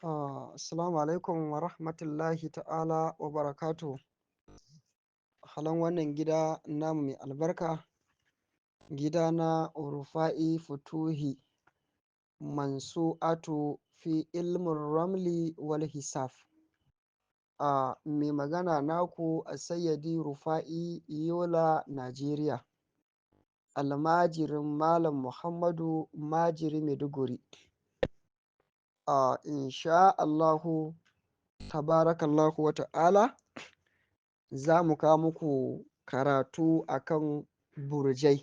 Assalamu alaikum wa rahmatullahi ta'ala wa barakatu. Halan wannan gida namu mai albarka, gida na Rufa'i Futuhi Mansu'atu fi ilmin ramli wal hisaf. Mai magana naku a sayyadi Rufa'i Yola, Najeriya. Almajirin Malam Muhammadu Majiri Maiduguri. Insha Allahu tabarakallahu wa ta'ala za mu kawo muku karatu akan burjai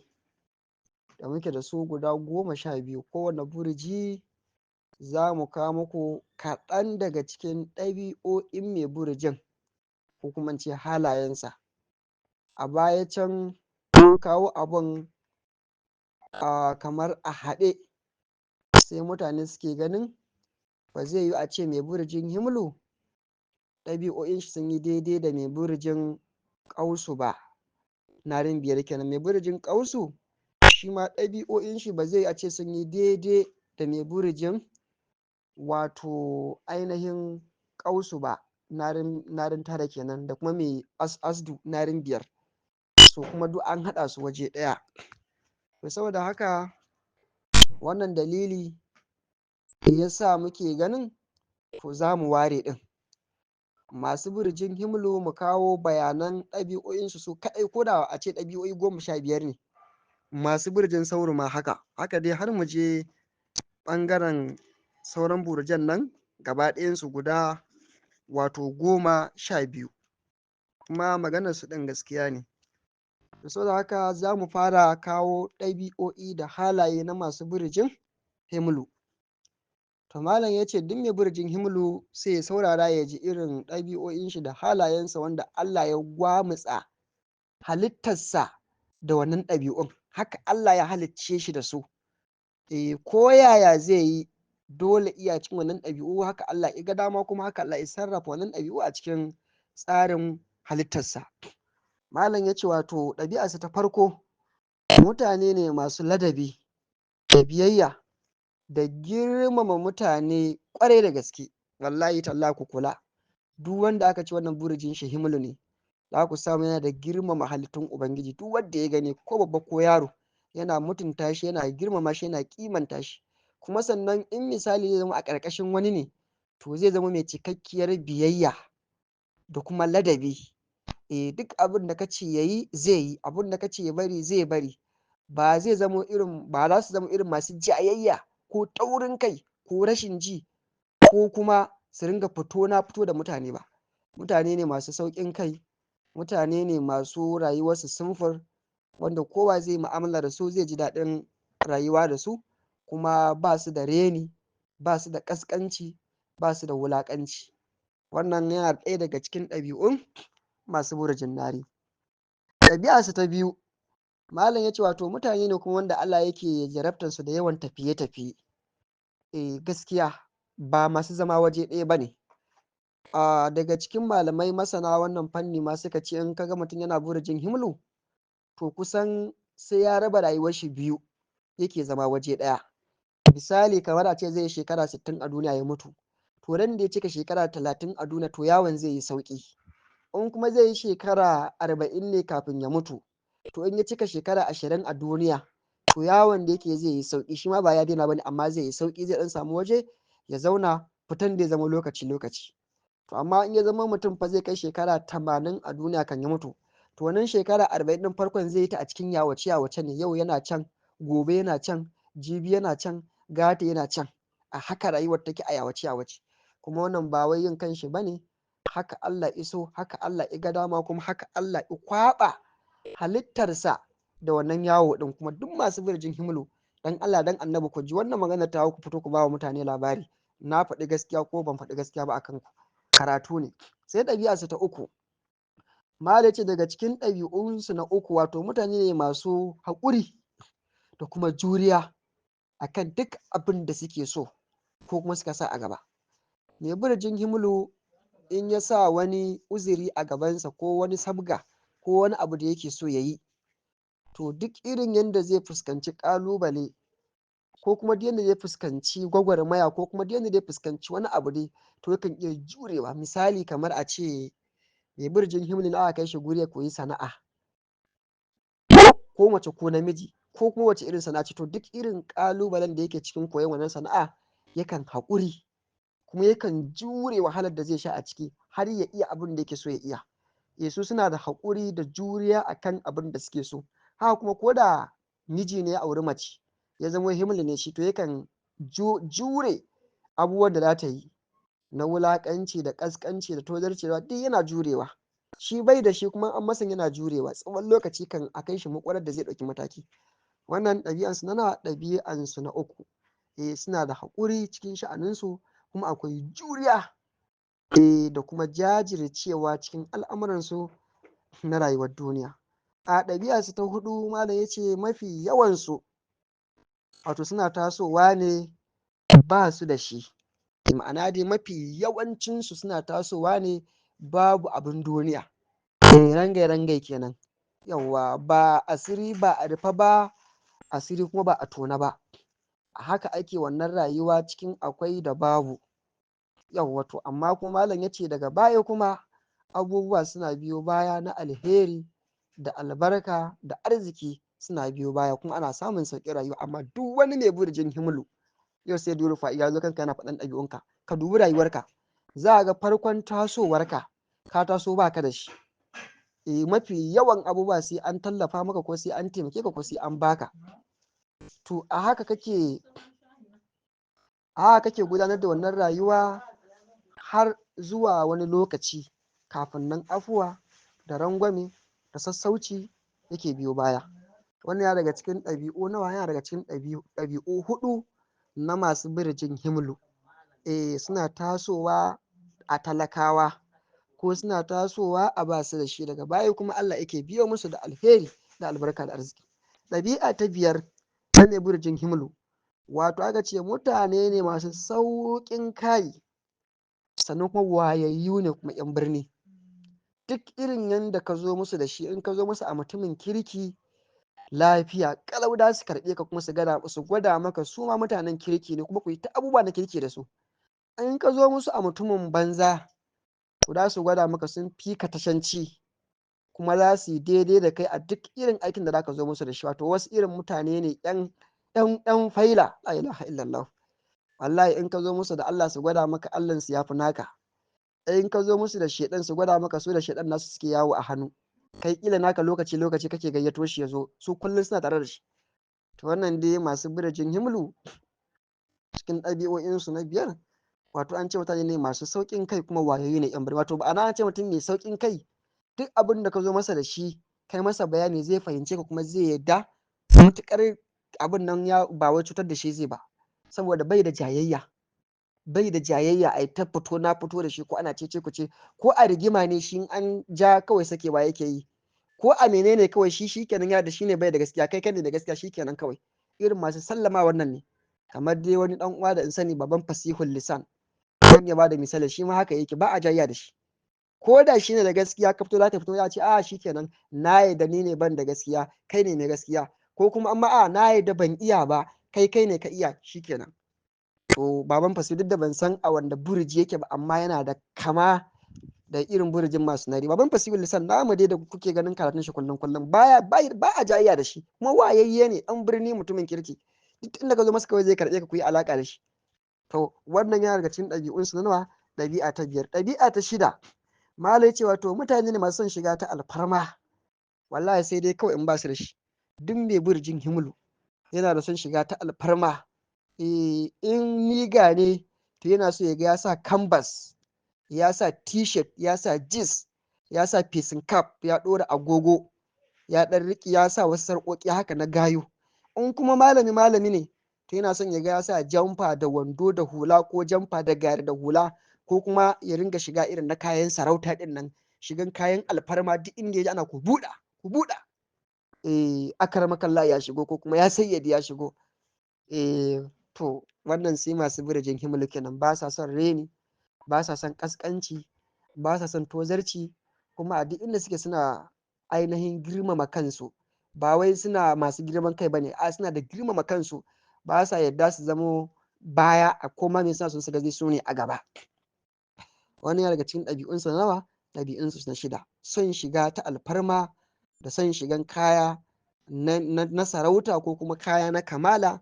da muke da su guda 12. Kowane burji za mu kawo muku kaɗan daga cikin ɗabi'o'in mai burjin ko kuma ce halayensa. A baya can mun kawo abun kamar a haɗe, sai mutane suke ganin ba zai yi a ce mai burjin himlu ɗabi'o'in shi sun yi daidai da mai burjin ƙausu ba. Narin biyar kenan. Mai burjin ƙausu shi ma ɗabi'o'in shi ba zai a ce sun yi daidai da mai burjin wato ainihin ƙausu ba. Narin tara kenan, da kuma mai asdu narin biyar. So kuma duk an haɗa su waje ɗaya. To saboda haka wannan dalili ya sa muke ganin to za mu ware ɗin. Masu burjin himlu mu kawo bayanan ɗabi'o'insu su kaɗai, ko da a ce ɗabi'o'i 15 ne. Masu burjin sauro ma haka dai har mu je ɓangaren sauran burjan nan gaba ɗayansu guda wato 12, kuma maganar su ɗin gaskiya ne. Da saboda haka za mu fara kawo ɗabi'o'i da halaye na masu burjin himlu. To malam ya ce duk mai burjin himlu sai ya saurara ya ji irin ɗabi'o'in shi da halayensa wanda Allah ya gwamutsa halittarsa da wannan ɗabi'un. Haka Allah ya halicce shi da su. Ko yaya zai yi dole iya cikin wannan ɗabi'u, haka Allah ya ga dama, kuma haka Allah ya sarrafa wannan ɗabi'u a cikin tsarin halittarsa. Malam ya ce wato ɗabi'arsa ta farko, mutane ne masu ladabi da biyayya da girmama mutane ƙwarai da gaske. Wallahi talla ku kula, duk wanda aka ci wannan burjin shi himlu ne, za ku samu yana da girmama halittun Ubangiji. Duk wanda ya gani ko babba ko yaro yana mutunta shi, yana girmama shi, yana kimanta shi. Kuma sannan in misali zai zama a ƙarƙashin wani ne, to zai zama mai cikakkiyar biyayya da kuma ladabi. Duk abin da kace yayi zai yi, abin da kace ya bari zai bari. Ba za su zama irin masu jayayya ko taurin kai ko rashin ji, ko kuma su ringa fito na fito da mutane ba. Mutane ne masu sauƙin kai, mutane ne masu rayuwarsu simfur, wanda kowa zai mu'amala da su zai ji daɗin rayuwa da su, kuma ba su da reni, ba su da ƙasƙanci, ba su da wulaƙanci. Wannan yana ɗaya daga cikin ɗabi'un masu burjin nari. Ɗabi'arsu ta biyu, malam ya ce wato mutane ne kuma wanda Allah yake jarabtarsu da yawan tafiye-tafiye. Gaskiya ba masu zama waje ɗaya ba ne. Daga cikin malamai masana wannan fanni ma suka ce in kaga mutum yana burjin himlu, to kusan sai ya raba rayuwar shi biyu yake zama waje ɗaya. Misali kamar a ce zai yi shekara 60 a duniya ya mutu, to ran da ya cika shekara 30 a duniya to yawon zai yi sauƙi. In kuma zai yi shekara 40 ne kafin ya mutu, to in ya cika shekara 20 a duniya, to yawon da yake zai yi sauƙi. Shi ma ba ya daina ba ne, amma zai yi sauƙi, zai ɗan samu waje ya zauna, fitan da ya zama lokaci-lokaci. To amma in ya zama mutum fa zai kai shekara 80 a duniya kan ya mutu, to wannan shekara 40 ɗin farkon zai yi ta a cikin yawace-yawace ne. Yau yana can, gobe yana can, jibi yana can, gata yana can. A haka rayuwar take a yawace-yawace. Kuma wannan ba wai yin kanshi ba ne, haka Allah iso, haka Allah ya ga dama, kuma haka Allah ya kwaɓa halittarsa da wannan yawo ɗin. Kuma duk masu burjin himlu, dan Allah dan annabi ku ji wannan magana ta ku fito ku ba wa mutane labari. Na faɗi gaskiya ko ban faɗi gaskiya ba akan ku, karatu ne. Sai ɗabi'arsu ta uku, Malam ce daga cikin ɗabi'unsu na uku, wato mutane ne masu haƙuri da kuma juriya akan duk abin da suke so ko kuma suka sa a gaba. Mai burjin himlu in ya sa wani uzuri a gabansa ko wani sabga ko wani abu da yake so ya yi, to duk irin yadda zai fuskanci ƙalubale ko kuma duk yanda zai fuskanci gwagwarmaya ko kuma duk yanda zai fuskanci wani abu dai to yakan iya jurewa. Misali kamar a ce mai burjin himlu ne aka kai shi guri ya koyi sana'a, ko mace ko namiji ko kuma wace irin sana'a ce, to duk irin ƙalubalen da yake cikin koyon wannan sana'a yakan haƙuri kuma yakan jure wahalar da zai sha a ciki har ya iya abin da yake so ya iya. Su suna da haƙuri da juriya akan abin da suke so. Haka kuma ko da miji ne ya auri mace ya zama himlu ne shi, to yakan jure abubuwan da za ta yi na wulaƙanci da ƙasƙanci da tozarcewa duk yana jurewa. Shi bai da shi kuma an masa yana jurewa tsawon lokaci kan a kai shi makwarar da zai ɗauki mataki. Wannan ɗabi'ansu na ɗabi'ansu na uku. Suna da haƙuri cikin sha'aninsu kuma akwai juriya da kuma jajircewa cikin al'amuransu na rayuwar duniya. A ɗabi'arsu ta huɗu malam ya ce mafi yawansu wato suna tasowa ne ba su da shi, ma'ana dai mafi yawancinsu suna tasowa ne babu abin duniya. Rangai kenan. Yawwa ba asiri ba a rufe ba, asiri kuma ba a tona ba. A haka ake wannan rayuwa cikin akwai da babu. Yawwa to amma kuma malam ya ce daga baya kuma abubuwa suna biyo baya na alheri da albarka da arziki suna biyo baya kuma ana samun sauƙin rayuwa. Amma duk wani mai burjin himlu yau sai dole fa ya zo kanka yana faɗan ɗabi'unka, ka dubi rayuwarka za a ga farkon tasowarka ka taso baka da shi. Mafi yawan abubuwa sai an tallafa maka ko sai an taimake ka ko sai an baka. To a haka kake gudanar da wannan rayuwa har zuwa wani lokaci kafin nan afuwa da rangwame da sassauci yake biyo baya. Wannan yana daga cikin ɗabi'u nawa? Yana daga cikin ɗabi'u huɗu na masu burjin himlu. Suna tasowa a talakawa ko suna tasowa a basu da shi, daga baya kuma Allah yake biyo musu da alheri da albarka da arziki. Ɗabi'a ta biyar ta mai burjin himlu wato aka ce mutane ne masu sauƙin kai sannan kuma wayayyu ne kuma 'yan birni. Duk irin yanda ka zo musu da shi in ka zo musu a mutumin kirki lafiya ƙalau da su karɓe ka kuma su gwada maka su ma mutanen kirki ne kuma ku yi ta abubuwa na kirki da su. In ka zo musu a mutumin banza to za su gwada maka sun fi ka tashanci kuma za su yi daidai da kai a duk irin aikin da za ka zo musu da shi. Wato wasu irin mutane ne 'yan faila, la ilaha illallah. Wallahi in ka zo musu da Allah su gwada maka Allahn su yafi naka. In ka zo musu da shedan su gwada maka su da shedan nasu suke yawo a hannu. Kai kila naka lokaci kake gayyato shi ya zo, su kullum suna tare da shi. To wannan dai masu burjin himlu cikin ɗabi'o'insu na biyar wato an ce mutane ne masu sauƙin kai kuma wayayyu ne 'yan birni. Wato ba'ana an ce mutum mai sauƙin kai duk abin da ka zo masa da shi kai masa bayani zai fahimce ka kuma zai yadda matuƙar abin nan ba wai cutar da shi zai ba, saboda bai da jayayya a yi ta fito na fito da shi ko ana cece kuce ko a rigima ne shi an ja kawai sakewa yake yi ko a menene kawai shi kenan ya da shi ne bai da gaskiya kai ne da gaskiya shi kenan kawai. Irin masu sallama wannan ne, kamar dai wani dan uwa da in sani baban fasihul lisan zan ya bada misali, shi ma haka yake ba a jayya da shi ko da shi ne da gaskiya ka fito za ta fito ya ce shi kenan na yadda ni ne ban da gaskiya kai ne mai gaskiya, ko kuma amma na yadda ban iya ba kai ne ka iya, shi kenan. To baban fasi duk da ban san a wanda burji yake ba amma yana da kama da irin burjin masu nari. Baban fasihul lisan namu dai da kuke ganin karatun shi kullum ba a jayayya da shi kuma wayayye ne dan birni mutumin kirki, duk inda ka zo masa kawai zai karɓe ka ku yi alaka da shi. To wannan yana daga cikin ɗabi'un su na nawa? Ɗabi'a ta biyar. Ɗabi'a ta shida malai ce wato mutane ne masu son shiga ta alfarma, wallahi sai dai kawai in ba su da shi. Duk mai burjin himlu yana da son shiga ta alfarma. In niga ne to yana so ya ga ya sa canvas, ya sa t-shirt, ya sa jeans, ya sa facing cap, ya ɗora agogo, ya ɗan riƙe, ya sa wasu sarƙoƙi haka na gayu. In kuma malami ne to yana son ya ga ya sa jamfa da wando da hula ko jamfa da gari da hula, ko kuma ya ringa shiga irin na kayan sarauta ɗin nan, shigan kayan alfarma duk inda ya ji ana ku buɗa. Akaramakallah ya shigo ko kuma ya sayyadi ya shigo. To wannan sai masu burjin himlu kenan, ba sa son reni, ba sa son kaskanci, ba sa son tozarci, kuma a duk inda suke suna ainihin girmama kansu, ba wai suna masu girman kai bane, suna da girmama kansu, ba sa yadda su zamo baya a koma me sa sun su gazi su ne a gaba. Wani daga cikin ɗabi'unsu na nawa, ɗabi'unsu na shida, son shiga ta alfarma da son shigan kaya na sarauta ko kuma kaya na kamala.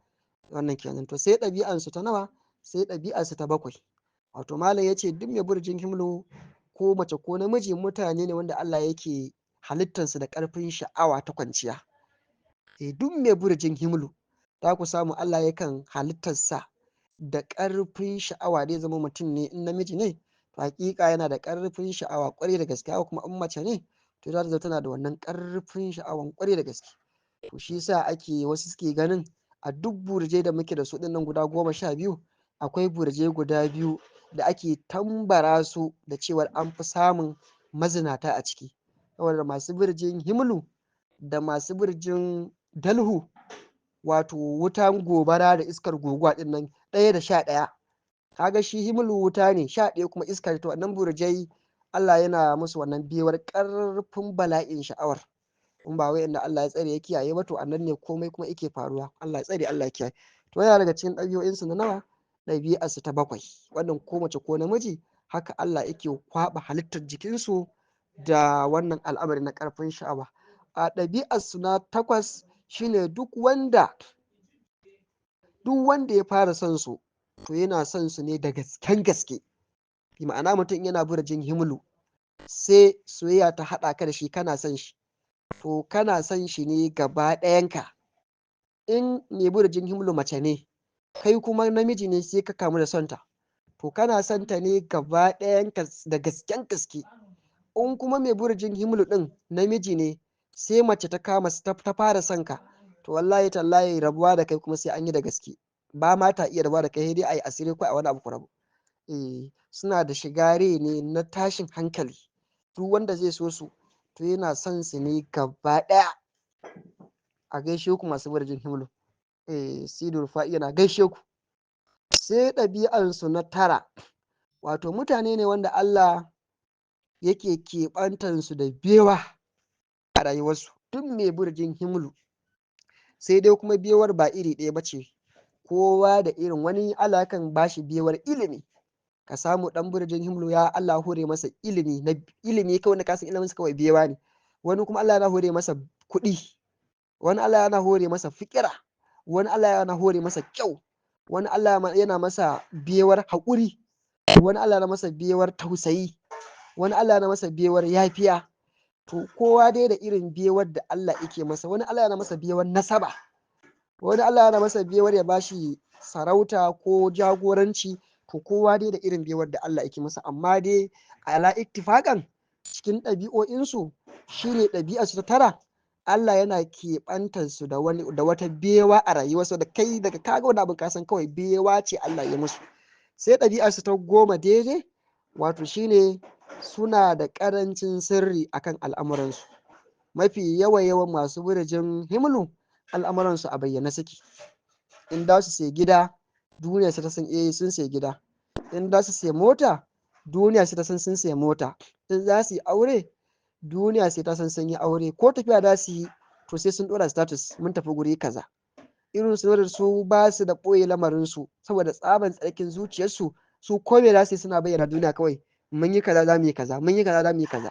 Wannan kenan. To sai ɗabi'ansu ta nawa, sai ɗabi'arsu ta bakwai, wato malam ya ce duk mai burjin himlu ko mace ko namiji mutane ne wanda Allah yake halittarsu da ƙarfin sha'awa ta kwanciya. Duk mai burjin himlu za ku samu Allah yakan halittarsa da ƙarfin sha'awa, dai zama mutum ne in namiji ne to hakika yana da ƙarfin sha'awa ƙwarai da gaske, kuma in mace ne to za ta tana da wannan ƙarfin sha'awan ƙwarai da gaske. To shi yasa ake wasu suke ganin a duk burje da muke da su dinnan guda 12 akwai burje guda 2 da ake tambara su da cewar an fi samun mazinata a ciki, saboda masu burjin himlu da masu burjin dalhu, wato wutan gobara da iskar guguwa dinnan 1 da 11, kaga shi himlu wuta ne, 11 kuma iska. To wannan burjai Allah yana musu wannan bewar ƙarfin bala'in sha'awar, in ba wai inda Allah ya tsare ya kiyaye ba to annan ne komai kuma yake faruwa. Allah ya tsare, Allah ya kiyaye. To yana daga cikin ɗabi'o'insu na nawa, ɗabi'arsu ta 7, wannan ko mace ko namiji haka Allah yake kwaɓa halittar jikinsu da wannan al'amari na ƙarfin sha'awa. A ɗabi'arsu na 8 shine duk wanda ya fara son su to yana son su ne da gasken gaske. Bi ma'ana mutum yana burjin himlu sai soyayya ta haɗa ka da shi kana son shi, to kana son shi ne gaba ɗayanka. In mai burjin himlu mace ne kai kuma namiji ne sai ka kamu da sonta, to kana son ta ne gaba ɗayanka da gasken gaske. In kuma mai burjin himlu ɗin namiji ne sai mace ta kama ta fara son ka, to wallahi tallahi rabuwa da kai kuma sai an yi da gaske, ba ma ta iya rabuwa da kai, sai dai a yi asiri ko a wani abu ku rabu. Suna da shigare ne na tashin hankali. Duk wanda zai so su to yana son su ne gaba ɗaya. A gaishe ku masu burjin himlu, Sidur Fa'i yana gaishe ku. Sai ɗabi'ansu na 9, wato mutane ne wanda Allah yake keɓantansu da bewa a rayuwarsu. Duk mai burjin himlu, sai dai kuma bewar ba iri ɗaya ba ce, kowa da irin, wani Allah kan bashi bewar ilimi, ka samu ɗan burjin himlu ya Allah hore masa ilimi kawai na kasan iliminsa kawai bewa ne. Wani kuma Allah yana hore masa kuɗi, wani Allah yana hore masa fikira, wani Allah yana hore masa kyau, wani Allah yana masa bewar haƙuri, wani Allah yana masa bewar tausayi, wani Allah yana masa bewar yafiya. To kowa dai da irin bewar da Allah yake masa. Wani Allah yana masa bewar nasaba, wani Allah yana masa bewar ya bashi sarauta ko jagoranci. To kowa dai da irin bewar da Allah yake masa, amma dai ala ittifaƙan cikin ɗabi'o'insu shine ɗabi'arsu ta 9, Allah yana keɓantarsu da wata bewa a rayuwarsu da kai daga kaga wani abin kasan kawai bewa ce Allah ya musu. Sai ɗabi'arsu ta 10 daidai, wato shine suna da ƙarancin sirri akan al'amuransu. Mafi yawan masu burjin himlu al'amuransu a bayyane suke. In za su sai gida, duniya sai ta san sun sai gida. In za su sai mota, duniya sai ta san sun sai mota. In za su yi aure, duniya sai ta san sun yi aure. Ko tafiya za su yi to sai sun ɗora status mun tafi guri kaza. Irin su ba su da ɓoye lamarinsu, saboda tsaban tsarkin zuciyarsu, su kome za su yi suna bayyana duniya kawai, mun yi kaza za mu yi kaza, mun yi kaza za mu yi kaza.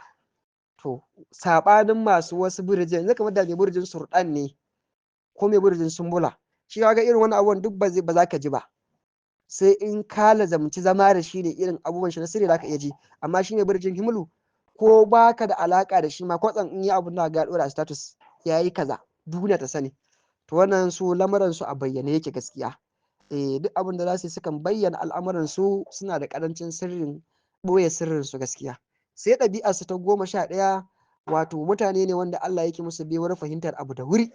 To saɓanin masu wasu burjin, yanzu kamar da mai burjin surɗan ne ko mai burjin sumbula, shi ga irin wani abubuwan duk ba za ka ji ba, sai in ka lazamci zama da shi ne irin abubuwan shi na sirri za ka iya ji. Amma shi ne burjin himlu, ko baka da alaka da shi ma kwatsan in yi abun da ga ɗora status ya yi kaza, duniya ta sani. To wannan su lamuran su a bayyane yake gaskiya. Duk abin da za su yi sukan bayyana al'amuran su, suna da ƙarancin sirrin ɓoye sirrin su gaskiya. Sai ɗabi'ar su ta 11, wato mutane ne wanda Allah yake musu bewar fahimtar abu da wuri.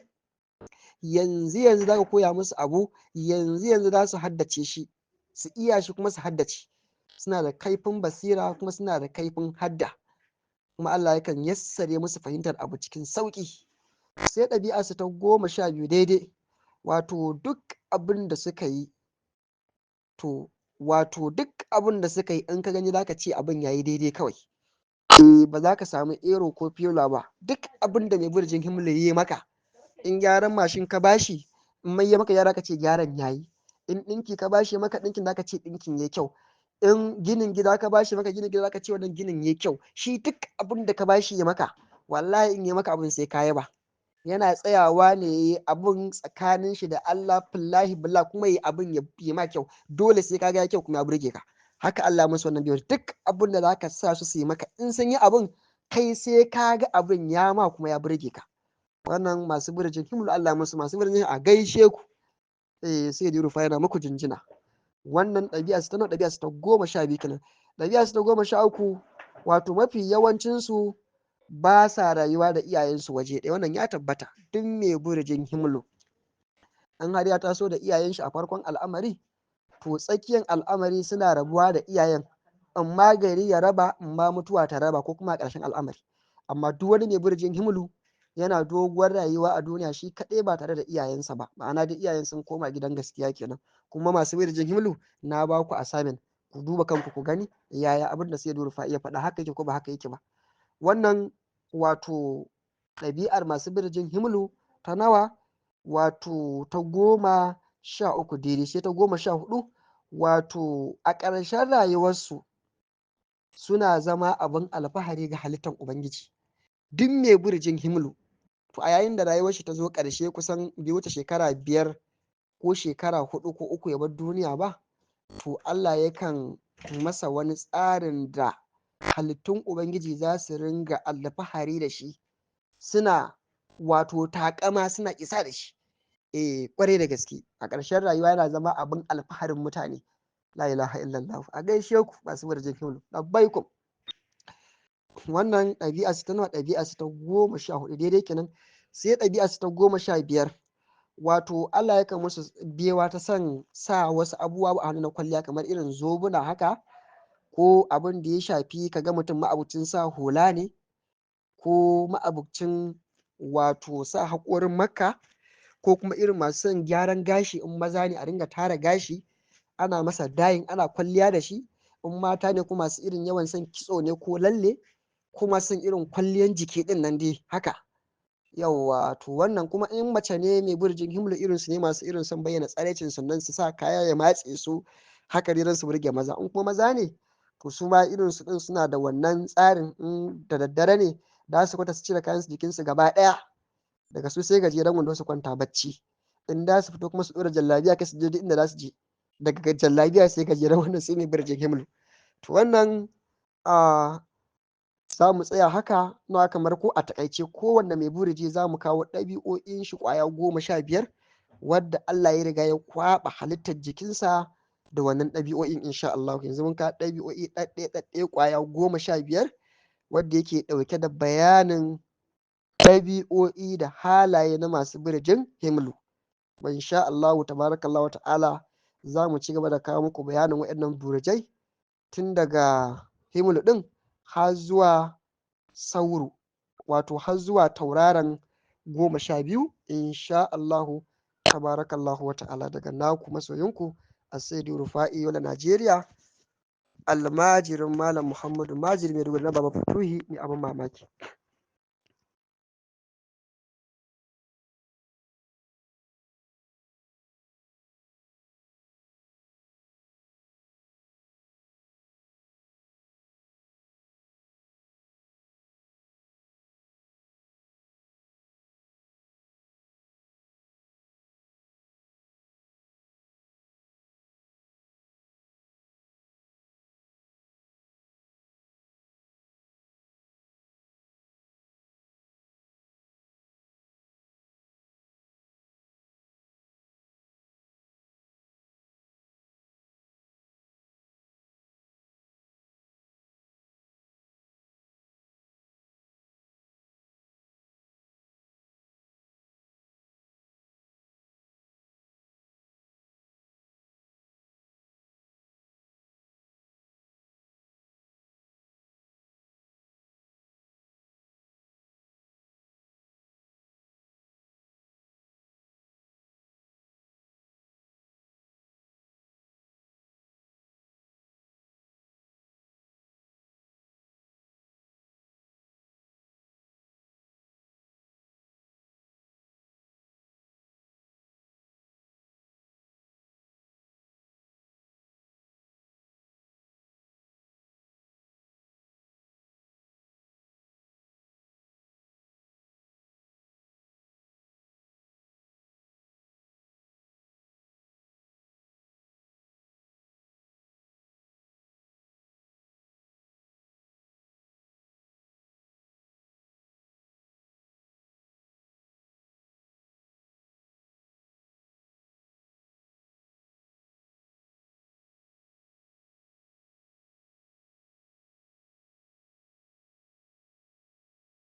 Yanzu za ka koya musu abu, yanzu za su haddace shi, su iya shi kuma su haddace. Suna da kaifin basira kuma suna da kaifin hadda, kuma Allah yakan yassare musu fahimtar abu cikin sauƙi. Sai ɗabi'arsu ta 12 daidai, wato duk abin da suka yi in ka gani za ka ce abin ya yi daidai kawai. Ba za ka samu ero ko fiola ba. Duk abin da mai burjin himlu ya yi maka, in gyaran mashin ka bashi, in mai ya maka gyara ka ce gyaran yayi, in ɗinki ka bashi maka ɗinkin zaka ce ɗinkin yayi kyau, in ginin gida ka bashi maka ginin gida zaka ce wannan ginin yayi kyau. Shi duk abin da ka bashi ya maka wallahi in ya maka abin sai ka yaba. Yana tsayawa ne yayi abun tsakanin shi da Allah fillahi billah kuma yayi abin ya ma kyau, dole sai ka ga ya kyau kuma ya burge ka. Haka Allah musu wannan biyar, duk abin da zaka sa su yi maka in sun yi abin kai sai ka ga abin ya ma kuma ya burge ka. Wannan masu burjin himlu Allah musu, masu burjin a gaishe ku. Sai da rufa yana muku jinjina. Wannan ɗabi'a su ta nawa, ɗabi'a su ta 12 kenan. Ɗabi'a su ta 13, wato mafi yawancin su ba sa rayuwa da iyayensu waje ɗaya. Wannan ya tabbata duk mai burjin himlu an har ya taso da iyayen shi a farkon al'amari, to tsakiyan al'amari suna rabuwa da iyayen, amma gari ya raba, amma mutuwa ta raba, ko kuma a ƙarshen al'amari. Amma duk wani mai burjin himlu yana doguwar rayuwa a duniya shi kaɗai ba tare da iyayensa ba, ma'ana da iyayen sun koma gidan gaskiya kenan. Kuma masu burjin himlu na ba ku assignment, ku duba kanku ku gani yaya abin da sai rufa iya faɗa haka yake ko ba haka yake ba. Wannan wato ɗabi'ar masu burjin himlu ta nawa, wato ta 13 daidai. Sai ta 14, wato a ƙarshen rayuwarsu suna zama abin alfahari ga halittar Ubangiji. Duk mai burjin himlu to a yayin da rayuwar shi ta zo ƙarshe, kusan bai wuce shekara 5 ko shekara 4 ko 3 ya bar duniya ba, to Allah yakan masa wani tsarin da halittun Ubangiji za su ringa alfahari da shi, suna wato takama, suna isa da shi. Kwarai da gaske a ƙarshen rayuwa yana zama abin alfaharin mutane. La ilaha illallah. A gaishe ku masu burjin himlu, labbaikum. Wannan ɗabi'a su ta nawa, ɗabi'a su ta 14 daidai kenan. Sai ɗabi'a su ta 15, wato Allah yakan musu bewa ta san sa wasu abubuwa a hannu na kwalliya, kamar irin zobuna haka, ko abin da ya shafi kaga mutum ma'abucin sa hula ne, ko ma'abucin wato sa haƙorin makka, ko kuma irin masu son gyaran gashi, in maza ne a ringa tara gashi ana masa dayin ana kwalliya da shi, in mata ne kuma masu irin yawan son kitso ne ko lalle, kuma son irin kwalliyan jiki din nan dai haka. Yawwa to wannan kuma in mace ne mai burjin himlu, irin su ne masu irin son bayyana tsaraicin sannan su sa kaya ya matse su haka dai su burge maza. In kuma maza ne to su ma irin su din suna da wannan tsarin, in da daddare ne da su kwata su cire kayan su jikin su gaba daya, daga su sai gajeren wando su kwanta bacci. In da su fito kuma su dora jallabiya kai su je duk inda za su je, daga jallabiya sai gajeren wando, sai mai burjin himlu. To wannan za mu tsaya haka na kamar ko a takaice kowanne mai burji za mu kawo ɗabi'o'in shi ƙwaya 15, wadda Allah ya riga ya kwaɓa halittar jikinsa da wannan ɗabi'o'in insha Allah. Yanzu mun ka ɗabi'o'i ɗaɗɗaya ƙwaya 15, wadda yake ɗauke da bayanin ɗabi'o'i da halaye na masu burjin himlu. Insha Allah tabarakallahu ta'ala za mu ci gaba da kawo muku bayanin waɗannan burjai tun daga himlu ɗin har zuwa sauru, wato har zuwa tauraron 12 insha Allahu tabarakallahu wa ta'ala. Daga naku masoyinku As-Saidi Rufa'i Yola Najeriya, almajirin Malam Muhammadu Majid mai na Baba Fatuhi mai abin mamaki.